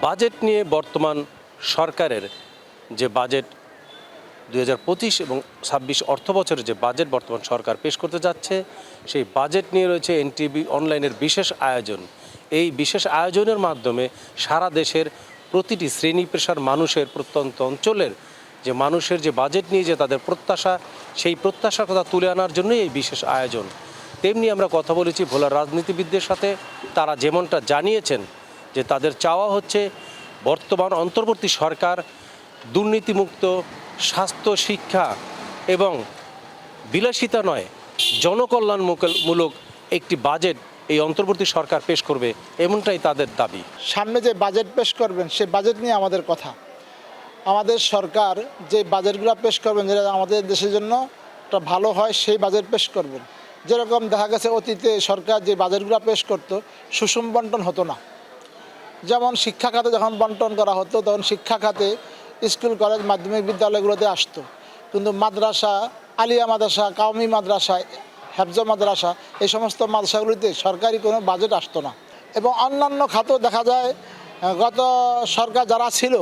Budget নিয়ে বর্তমান সরকারের যে বাজেট 2025 এবং 26 অর্থ বছরের যে বাজেট বর্তমান সরকার পেশ করতে যাচ্ছে, সেই বাজেট নিয়ে রয়েছে এনটিভি অনলাইনের বিশেষ আয়োজন। এই বিশেষ আয়োজনের মাধ্যমে সারা দেশের প্রতিটি শ্রেণী পেশার মানুষের, প্রত্যন্ত অঞ্চলের যে মানুষের যে বাজেট নিয়ে যে তাদের প্রত্যাশা, সেই প্রত্যাশার কথা তুলে আনার জন্যই এই বিশেষ আয়োজন। তেমনি আমরা কথা বলেছি ভোলার রাজনীতিবিদদের সাথে। তারা যেমনটা জানিয়েছেন যে তাদের চাওয়া হচ্ছে বর্তমান অন্তর্বর্তী সরকার দুর্নীতিমুক্ত, স্বাস্থ্য, শিক্ষা এবং বিলাসিতা নয়, জনকল্যাণমূলক একটি বাজেট এই অন্তর্বর্তী সরকার পেশ করবে, এমনটাই তাদের দাবি। সামনে যে বাজেট পেশ করবেন সেই বাজেট নিয়ে আমাদের কথা। আমাদের সরকার যে বাজেটগুলো পেশ করবেন যেটা আমাদের দেশের জন্য একটা ভালো হয় সেই বাজেট পেশ করবেন। যেরকম দেখা গেছে অতীতে সরকার যে বাজেটগুলো পেশ করতো সুষম বন্টন হতো না। যেমন শিক্ষা খাতে যখন বন্টন করা হতো তখন শিক্ষা খাতে স্কুল, কলেজ, মাধ্যমিক বিদ্যালয়গুলোতে আসতো, কিন্তু মাদ্রাসা, আলিয়া মাদ্রাসা, কাওমি মাদ্রাসা, হেফজ মাদ্রাসা এই সমস্ত মাদ্রাসাগুলিতে সরকারি কোনো বাজেট আসতো না। এবং অন্যান্য খাতেও দেখা যায় গত সরকার যারা ছিল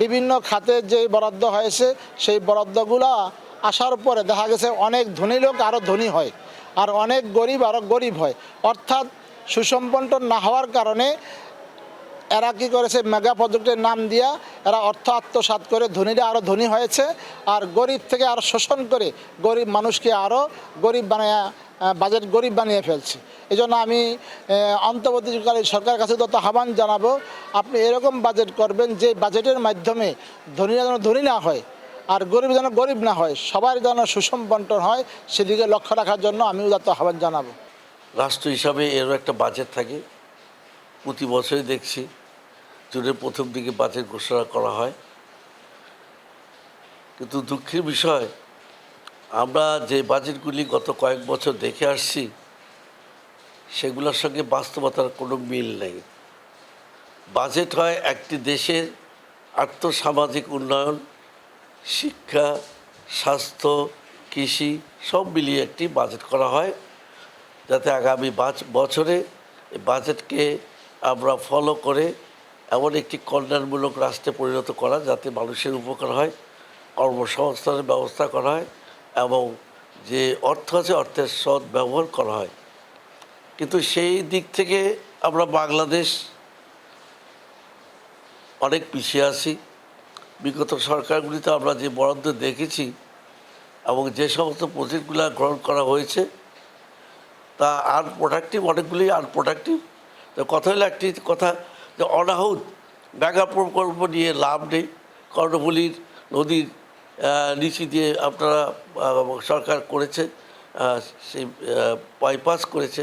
বিভিন্ন খাতে যে বরাদ্দ হয়েছে সেই বরাদ্দগুলো আসার পরে দেখা গেছে অনেক ধনী লোক আরও ধনী হয় আর অনেক গরিব আরও গরিব হয়। অর্থাৎ সুষম বন্টন না হওয়ার কারণে এরা কী করেছে, মেগা প্রজেক্টের নাম দিয়া এরা অর্থ আত্মসাৎ করে ধনীরা আরও ধনী হয়েছে আর গরিব থেকে আরও শোষণ করে গরিব মানুষকে আরও গরিব বানিয়ে বাজেট গরিব বানিয়ে ফেলছে। এই জন্য আমি অন্তর্বর্তীকালীন সরকারের কাছে তত আহ্বান জানাবো, আপনি এরকম বাজেট করবেন যে বাজেটের মাধ্যমে ধনীরা যেন ধনী না হয় আর গরিব যেন গরিব না হয়, সবার যেন সুষম বন্টন হয়, সেদিকে লক্ষ্য রাখার জন্য আমিও তত আহ্বান জানাবো। রাষ্ট্র হিসাবে এরও একটা বাজেট থাকে, প্রতি বছরই দেখছি জুনের প্রথম দিকে বাজেট ঘোষণা করা হয়। কিন্তু দুঃখের বিষয়, আমরা যে বাজেটগুলি গত কয়েক বছর দেখে আসছি সেগুলোর সঙ্গে বাস্তবতার কোনো মিল নেই। বাজেট হয় একটি দেশের আর্থসামাজিক উন্নয়ন, শিক্ষা, স্বাস্থ্য, কৃষি সব মিলিয়ে একটি বাজেট করা হয়, যাতে আগামী বছরে এই বাজেটকে আমরা ফলো করে এমন একটি কল্যাণমূলক রাষ্ট্রে পরিণত করা যাতে মানুষের উপকার হয়, কর্মসংস্থানের ব্যবস্থা করা হয় এবং যে অর্থ আছে অর্থের সৎ ব্যবহার করা হয়। কিন্তু সেই দিক থেকে আমরা বাংলাদেশ অনেক পিছিয়ে আছি। বিগত সরকারগুলিতে আমরা যে বরাদ্দ দেখেছি এবং যে সমস্ত প্রজেক্টগুলো গ্রহণ করা হয়েছে তা আনপ্রোডাক্টিভ, অনেকগুলি আনপ্রোডাক্টিভ। তো কথা হলো একটি কথা যে অনাহুত মেগা প্রকল্প নিয়ে লাভ নেই। কর্ণফুলীর নদীর নিচে দিয়ে আপনারা সরকার করেছে, সেই বাইপাস করেছে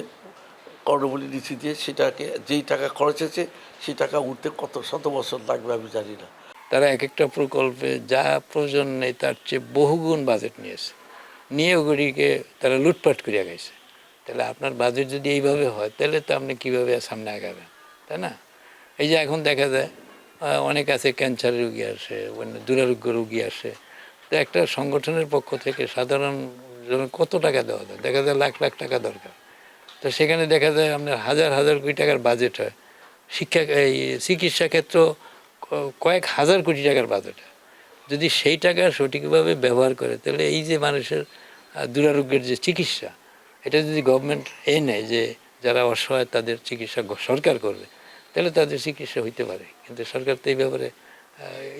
কর্ণফুলীর নিচে দিয়ে, সেটাকে যেই টাকা খরচ হয়েছে সেই টাকা উঠতে কত শত বছর লাগবে আমি জানি না। তারা এক একটা প্রকল্পে যা প্রয়োজন নেই তার চেয়ে বহুগুণ বাজেট নিয়েছে, নিয়ে ওগুলিকে তারা লুটপাট করিয়া গেছে। তাহলে আপনার বাজেট যদি এইভাবে হয় তাহলে তো আপনি কীভাবে সামনে আগাবেন, তাই না? এই যে এখন দেখা যায় অনেক আছে ক্যান্সার রুগী আসে, দুরারোগ্য রুগী আসে, তো একটা সংগঠনের পক্ষ থেকে সাধারণ জন কত টাকা দেওয়া যায়, দেখা যায় লাখ লাখ টাকা দরকার। তো সেখানে দেখা যায় আপনার হাজার হাজার কোটি টাকার বাজেট হয়, শিক্ষা এই চিকিৎসা ক্ষেত্র কয়েক হাজার কোটি টাকার বাজেট হয়। যদি সেই টাকা সঠিকভাবে ব্যবহার করে তাহলে এই যে মানুষের দুরারোগ্যের যে চিকিৎসা, এটা যদি গভর্নমেন্ট নেয় যে যারা অসহায় তাদের চিকিৎসা সরকার করবে, তাহলে তাদের চিকিৎসা হইতে পারে। কিন্তু সরকার তো এই ব্যাপারে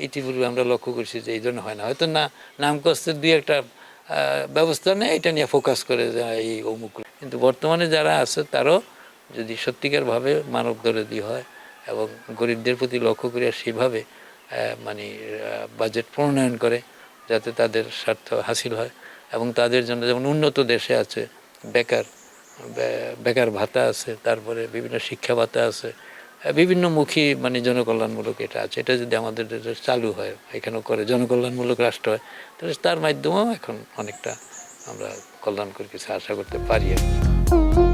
ইতিপূর্বে আমরা লক্ষ্য করছি যে এই জন্য হয় না। হয়তো না নাম কষ্টের দুই একটা ব্যবস্থা নেয়, এটা নিয়ে ফোকাস করে যায় এই অমুক। কিন্তু বর্তমানে যারা আছে তারও যদি সত্যিকারভাবে মানব দরদি হয় এবং গরিবদের প্রতি লক্ষ্য করিয়া সেভাবে মানে বাজেট প্রণয়ন করে যাতে তাদের স্বার্থ হাসিল হয় এবং তাদের জন্য, যেমন উন্নত দেশে আছে বেকার ভাতা আছে, তারপরে বিভিন্ন শিক্ষা ভাতা আছে, বিভিন্নমুখী মানে জনকল্যাণমূলক এটা আছে। এটা যদি আমাদের দেশে চালু হয়, এখানেও করে জনকল্যাণমূলক রাষ্ট্র হয়, তাহলে তার মাধ্যমেও এখন অনেকটা আমরা কল্যাণকর কিছু আশা করতে পারি আর কি।